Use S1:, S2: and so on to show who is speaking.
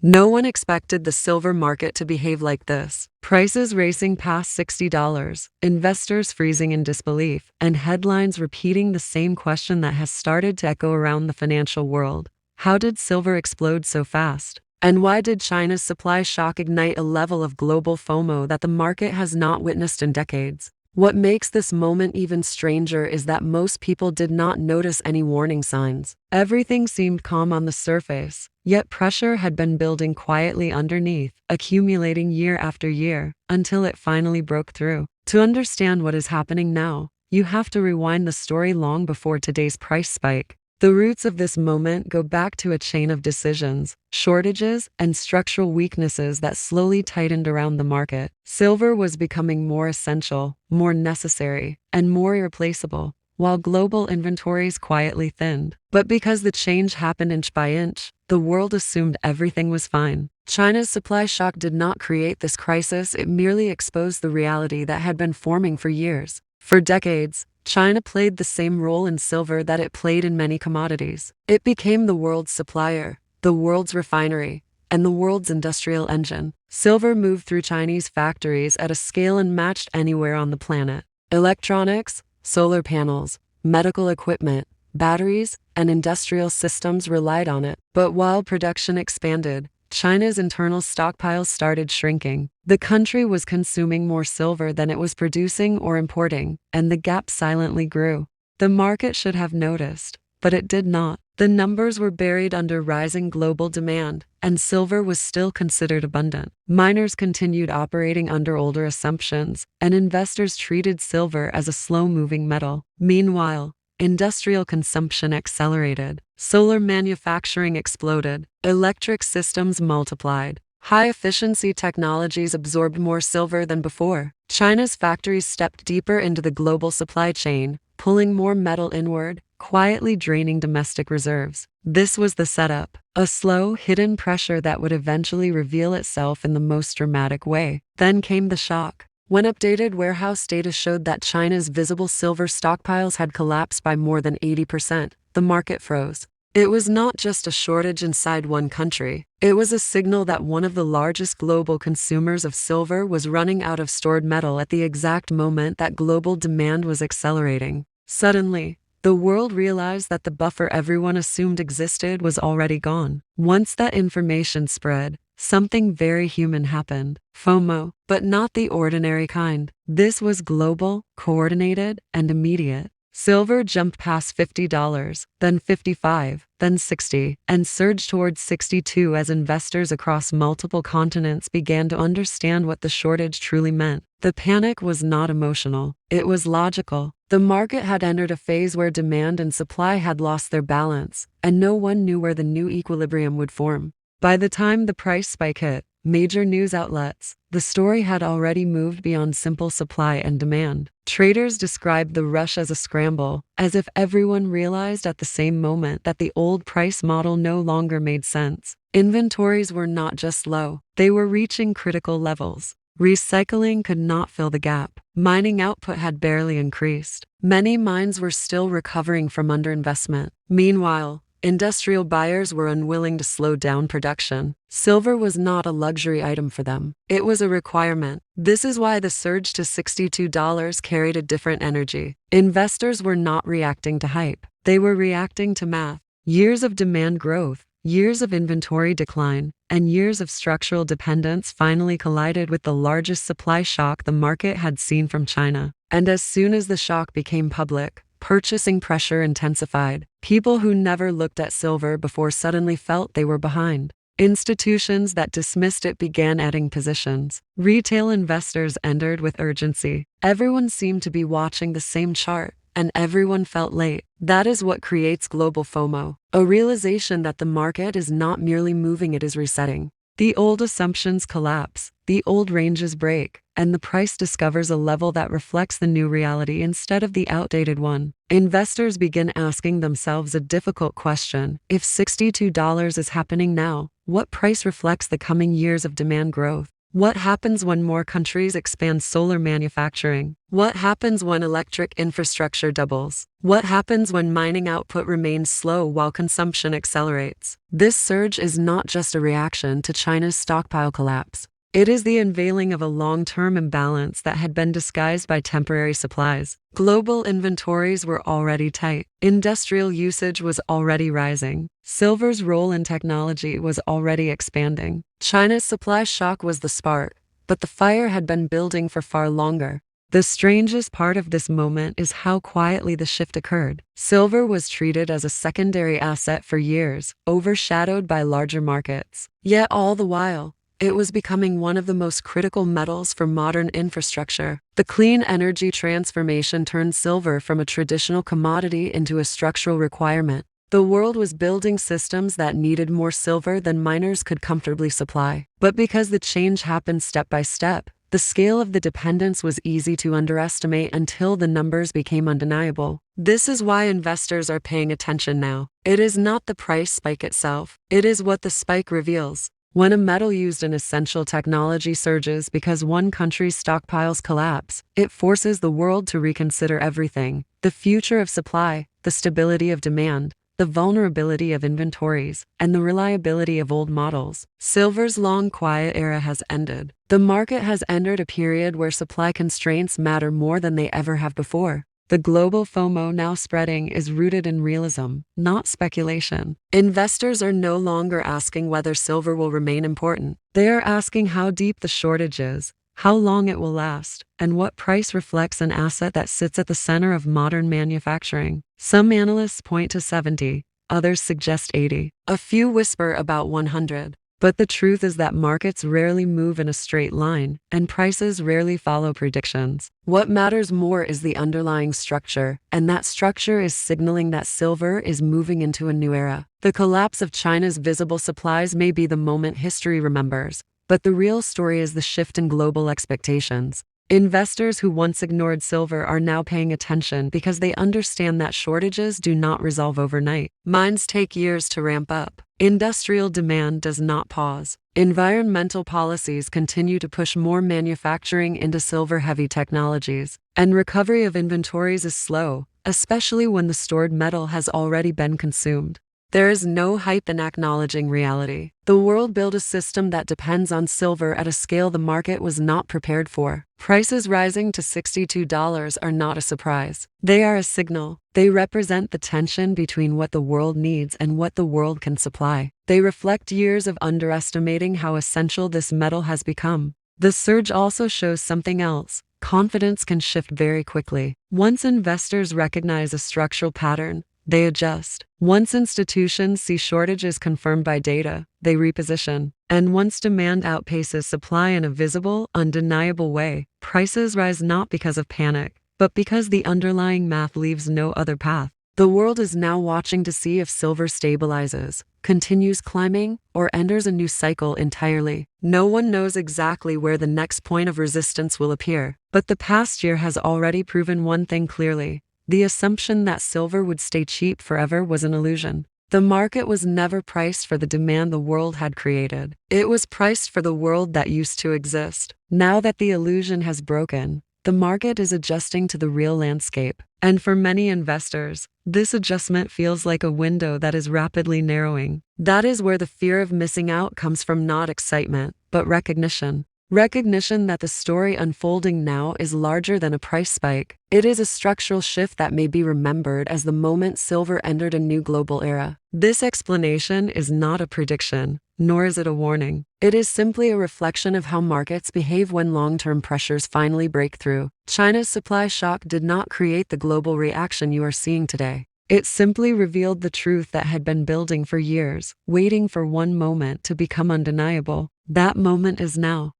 S1: No one expected the silver market to behave like this. Prices racing past $60, investors freezing in disbelief, and headlines repeating the same question that has started to echo around the financial world. How did silver explode so fast? And why did China's supply shock ignite a level of global FOMO that the market has not witnessed in decades? What makes this moment even stranger is that most people did not notice any warning signs. Everything seemed calm on the surface, yet pressure had been building quietly underneath, accumulating year after year, until it finally broke through. To understand what is happening now, you have to rewind the story long before today's price spike. The roots of this moment go back to a chain of decisions, shortages, and structural weaknesses that slowly tightened around the market. Silver was becoming more essential, more necessary, and more irreplaceable, while global inventories quietly thinned. But because the change happened inch by inch, the world assumed everything was fine. China's supply shock did not create this crisis, it merely exposed the reality that had been forming for years. For decades, China played the same role in silver that it played in many commodities. It became the world's supplier, the world's refinery, and the world's industrial engine. Silver moved through Chinese factories at a scale unmatched anywhere on the planet. Electronics, solar panels, medical equipment, batteries, and industrial systems relied on it. But while production expanded, China's internal stockpiles started shrinking. The country was consuming more silver than it was producing or importing, and the gap silently grew. The market should have noticed, but it did not. The numbers were buried under rising global demand, and silver was still considered abundant. Miners continued operating under older assumptions, and investors treated silver as a slow-moving metal. Meanwhile, industrial consumption accelerated. Solar manufacturing exploded. Electric systems multiplied. High-efficiency technologies absorbed more silver than before. China's factories stepped deeper into the global supply chain, pulling more metal inward, quietly draining domestic reserves. This was the setup, a slow, hidden pressure that would eventually reveal itself in the most dramatic way. Then came the shock. When updated warehouse data showed that China's visible silver stockpiles had collapsed by more than 80%, the market froze. It was not just a shortage inside one country. It was a signal that one of the largest global consumers of silver was running out of stored metal at the exact moment that global demand was accelerating. Suddenly, the world realized that the buffer everyone assumed existed was already gone. Once that information spread, something very human happened. FOMO, but not the ordinary kind. This was global, coordinated, and immediate. Silver jumped past $50, then $55, then $60, and surged towards $62 as investors across multiple continents began to understand what the shortage truly meant. The panic was not emotional, it was logical. The market had entered a phase where demand and supply had lost their balance, and no one knew where the new equilibrium would form. By the time the price spike hit major news outlets, the story had already moved beyond simple supply and demand. Traders described the rush as a scramble, as if everyone realized at the same moment that the old price model no longer made sense. Inventories were not just low, they were reaching critical levels. Recycling could not fill the gap. Mining output had barely increased. Many mines were still recovering from underinvestment. Meanwhile, industrial buyers were unwilling to slow down production. Silver was not a luxury item for them. It was a requirement. This is why the surge to $62 carried a different energy. Investors were not reacting to hype. They were reacting to math. Years of demand growth, years of inventory decline, and years of structural dependence finally collided with the largest supply shock the market had seen from China. And as soon as the shock became public, purchasing pressure intensified. People who never looked at silver before suddenly felt they were behind. Institutions that dismissed it began adding positions. Retail investors entered with urgency. Everyone seemed to be watching the same chart, and everyone felt late. That is what creates global FOMO, a realization that the market is not merely moving, it is resetting. The old assumptions collapse, the old ranges break, and the price discovers a level that reflects the new reality instead of the outdated one. Investors begin asking themselves a difficult question. If $62 is happening now, what price reflects the coming years of demand growth? What happens when more countries expand solar manufacturing? What happens when electric infrastructure doubles? What happens when mining output remains slow while consumption accelerates? This surge is not just a reaction to China's stockpile collapse. It is the unveiling of a long-term imbalance that had been disguised by temporary supplies. Global inventories were already tight. Industrial usage was already rising. Silver's role in technology was already expanding. China's supply shock was the spark, but the fire had been building for far longer. The strangest part of this moment is how quietly the shift occurred. Silver was treated as a secondary asset for years, overshadowed by larger markets. Yet all the while, it was becoming one of the most critical metals for modern infrastructure. The clean energy transformation turned silver from a traditional commodity into a structural requirement. The world was building systems that needed more silver than miners could comfortably supply. But because the change happened step by step, the scale of the dependence was easy to underestimate until the numbers became undeniable. This is why investors are paying attention now. It is not the price spike itself, it is what the spike reveals. When a metal used in essential technology surges because one country's stockpiles collapse, it forces the world to reconsider everything: the future of supply, the stability of demand, the vulnerability of inventories, and the reliability of old models. Silver's long quiet era has ended. The market has entered a period where supply constraints matter more than they ever have before. The global FOMO now spreading is rooted in realism, not speculation. Investors are no longer asking whether silver will remain important. They are asking how deep the shortage is, how long it will last, and what price reflects an asset that sits at the center of modern manufacturing. Some analysts point to 70, others suggest 80. A few whisper about 100. But the truth is that markets rarely move in a straight line, and prices rarely follow predictions. What matters more is the underlying structure, and that structure is signaling that silver is moving into a new era. The collapse of China's visible supplies may be the moment history remembers, but the real story is the shift in global expectations. Investors who once ignored silver are now paying attention because they understand that shortages do not resolve overnight. Mines take years to ramp up. Industrial demand does not pause. Environmental policies continue to push more manufacturing into silver-heavy technologies. And recovery of inventories is slow, especially when the stored metal has already been consumed. There is no hype in acknowledging reality. The world built a system that depends on silver at a scale the market was not prepared for. Prices rising to $62 are not a surprise. They are a signal. They represent the tension between what the world needs and what the world can supply. They reflect years of underestimating how essential this metal has become. The surge also shows something else. Confidence can shift very quickly. Once investors recognize a structural pattern, they adjust. Once institutions see shortages confirmed by data, they reposition. And once demand outpaces supply in a visible, undeniable way, prices rise not because of panic, but because the underlying math leaves no other path. The world is now watching to see if silver stabilizes, continues climbing, or enters a new cycle entirely. No one knows exactly where the next point of resistance will appear, but the past year has already proven one thing clearly. The assumption that silver would stay cheap forever was an illusion. The market was never priced for the demand the world had created. It was priced for the world that used to exist. Now that the illusion has broken, the market is adjusting to the real landscape. And for many investors, this adjustment feels like a window that is rapidly narrowing. That is where the fear of missing out comes from, not excitement, but recognition. Recognition that the story unfolding now is larger than a price spike. It is a structural shift that may be remembered as the moment silver entered a new global era. This explanation is not a prediction, nor is it a warning. It is simply a reflection of how markets behave when long-term pressures finally break through. China's supply shock did not create the global reaction you are seeing today. It simply revealed the truth that had been building for years, waiting for one moment to become undeniable. That moment is now.